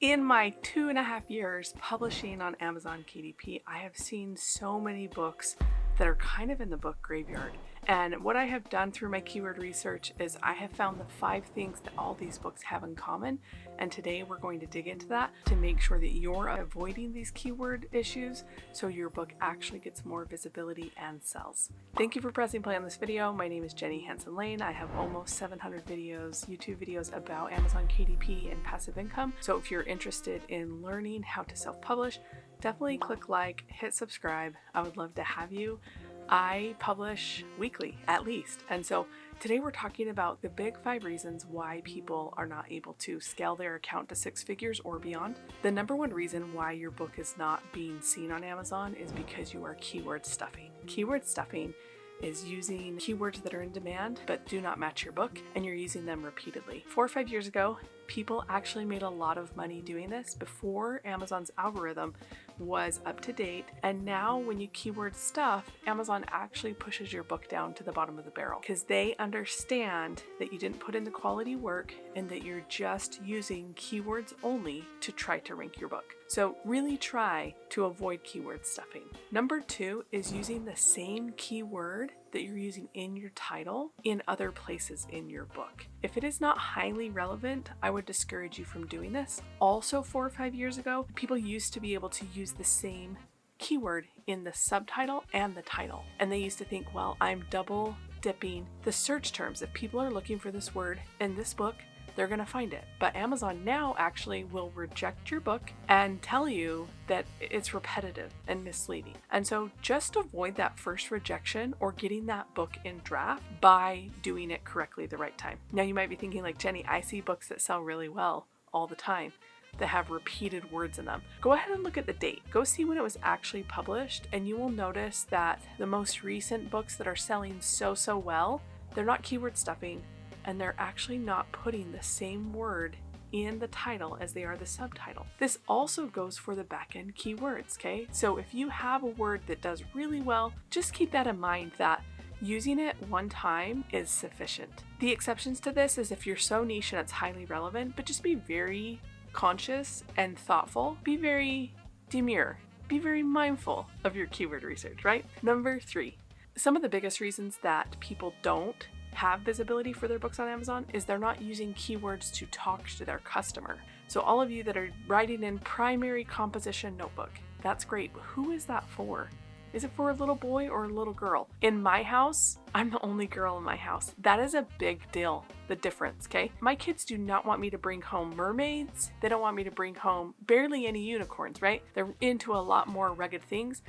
In my 2.5 years publishing on Amazon KDP, I have seen so many books that are kind of in the book graveyard. And what I have done through my keyword research is I have found the 5 things that all these books have in common. And today we're going to dig into that to make sure that you're avoiding these keyword issues so your book actually gets more visibility and sells. Thank you for pressing play on this video. My name is Jenny Hansen-Lane. I have almost 700 videos, YouTube videos about Amazon KDP and passive income. So if you're interested in learning how to self-publish, definitely click like, hit subscribe. I would love to have you. I publish weekly at least. And so today we're talking about the big 5 reasons why people are not able to scale their account to 6 figures or beyond. The number 1 reason why your book is not being seen on Amazon is because you are keyword stuffing. Keyword stuffing is using keywords that are in demand but do not match your book, and you're using them repeatedly. 4 or 5 years ago, people actually made a lot of money doing this before Amazon's algorithm was up to date. And now when you keyword stuff, Amazon actually pushes your book down to the bottom of the barrel because they understand that you didn't put in the quality work and that you're just using keywords only to try to rank your book. So really try to avoid keyword stuffing. Number 2 is using the same keyword that you're using in your title in other places in your book. If it is not highly relevant, I would discourage you from doing this. Also, 4 or 5 years ago, people used to be able to use the same keyword in the subtitle and the title. And they used to think, well, I'm double dipping the search terms. If people are looking for this word in this book, they're going to find it. But Amazon now actually will reject your book and tell you that it's repetitive and misleading. And so just avoid that first rejection or getting that book in draft by doing it correctly the right time. Now you might be thinking like, Jenny, I see books that sell really well all the time that have repeated words in them. Go ahead and look at the date. Go see when it was actually published, and you will notice that the most recent books that are selling so well, they're not keyword stuffing, and they're actually not putting the same word in the title as they are the subtitle. This also goes for the back-end keywords, okay? So if you have a word that does really well, just keep that in mind that using it one time is sufficient. The exceptions to this is if you're so niche and it's highly relevant, but just be very conscious and thoughtful. Be very demure. Be very mindful of your keyword research, right? Number 3, some of the biggest reasons that people don't have visibility for their books on Amazon is they're not using keywords to talk to their customer. So all of you that are writing in primary composition notebook, that's great. But who is that for? Is it for a little boy or a little girl? In my house, I'm the only girl in my house. That is a big deal, the difference, okay? My kids do not want me to bring home mermaids. They don't want me to bring home barely any unicorns, right? They're into a lot more rugged things.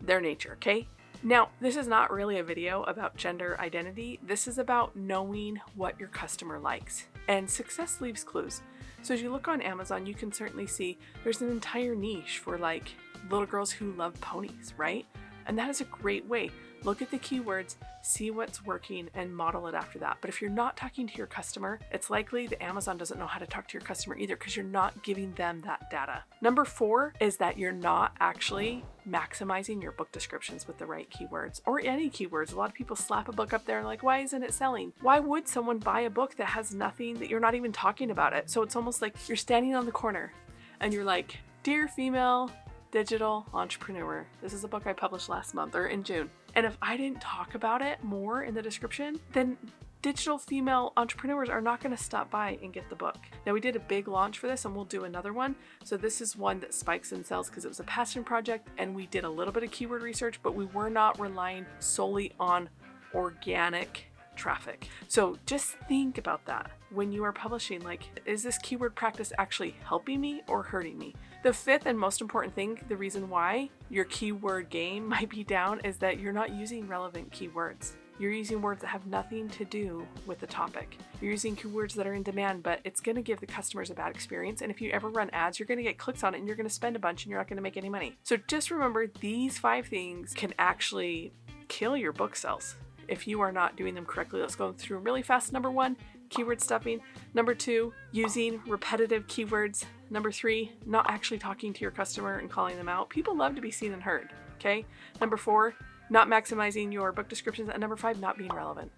Their nature, okay? Now, this is not really a video about gender identity. This is about knowing what your customer likes. And success leaves clues. So as you look on Amazon, you can certainly see there's an entire niche for like little girls who love ponies, right? And that is a great way. Look at the keywords, see what's working, and model it after that. But if you're not talking to your customer, it's likely that Amazon doesn't know how to talk to your customer either because you're not giving them that data. Number 4 is that you're not actually maximizing your book descriptions with the right keywords or any keywords. A lot of people slap a book up there and like, why isn't it selling? Why would someone buy a book that has nothing, that you're not even talking about it? So it's almost like you're standing on the corner and you're like, dear female digital entrepreneur. This is a book I published last month or in June. And if I didn't talk about it more in the description, then digital female entrepreneurs are not going to stop by and get the book. Now we did a big launch for this and we'll do another one. So this is one that spikes in sales because it was a passion project and we did a little bit of keyword research, but we were not relying solely on organic traffic. So just think about that when you are publishing, like, is this keyword practice actually helping me or hurting me? The 5th and most important thing, the reason why your keyword game might be down is that you're not using relevant keywords. You're using words that have nothing to do with the topic. You're using keywords that are in demand, but it's going to give the customers a bad experience. And if you ever run ads, you're going to get clicks on it and you're going to spend a bunch and you're not going to make any money. So just remember, these 5 things can actually kill your book sales if you are not doing them correctly. Let's go through them really fast. Number 1, keyword stuffing. Number 2, using repetitive keywords. Number 3, not actually talking to your customer and calling them out. People love to be seen and heard, okay? Number 4, not maximizing your book descriptions. And number 5, not being relevant.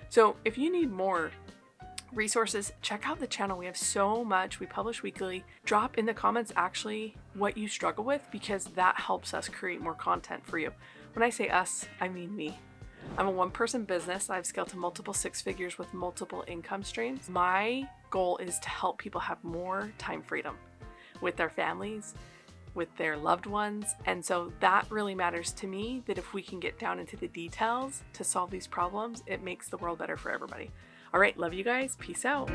So if you need more resources, check out the channel. We have so much. We publish weekly. Drop in the comments actually what you struggle with, because that helps us create more content for you. When I say us, I mean me. I'm a one-person business. I've scaled to multiple six figures with multiple income streams. My goal is to help people have more time freedom with their families, with their loved ones. And so that really matters to me, that if we can get down into the details to solve these problems, it makes the world better for everybody. All right, love you guys. Peace out.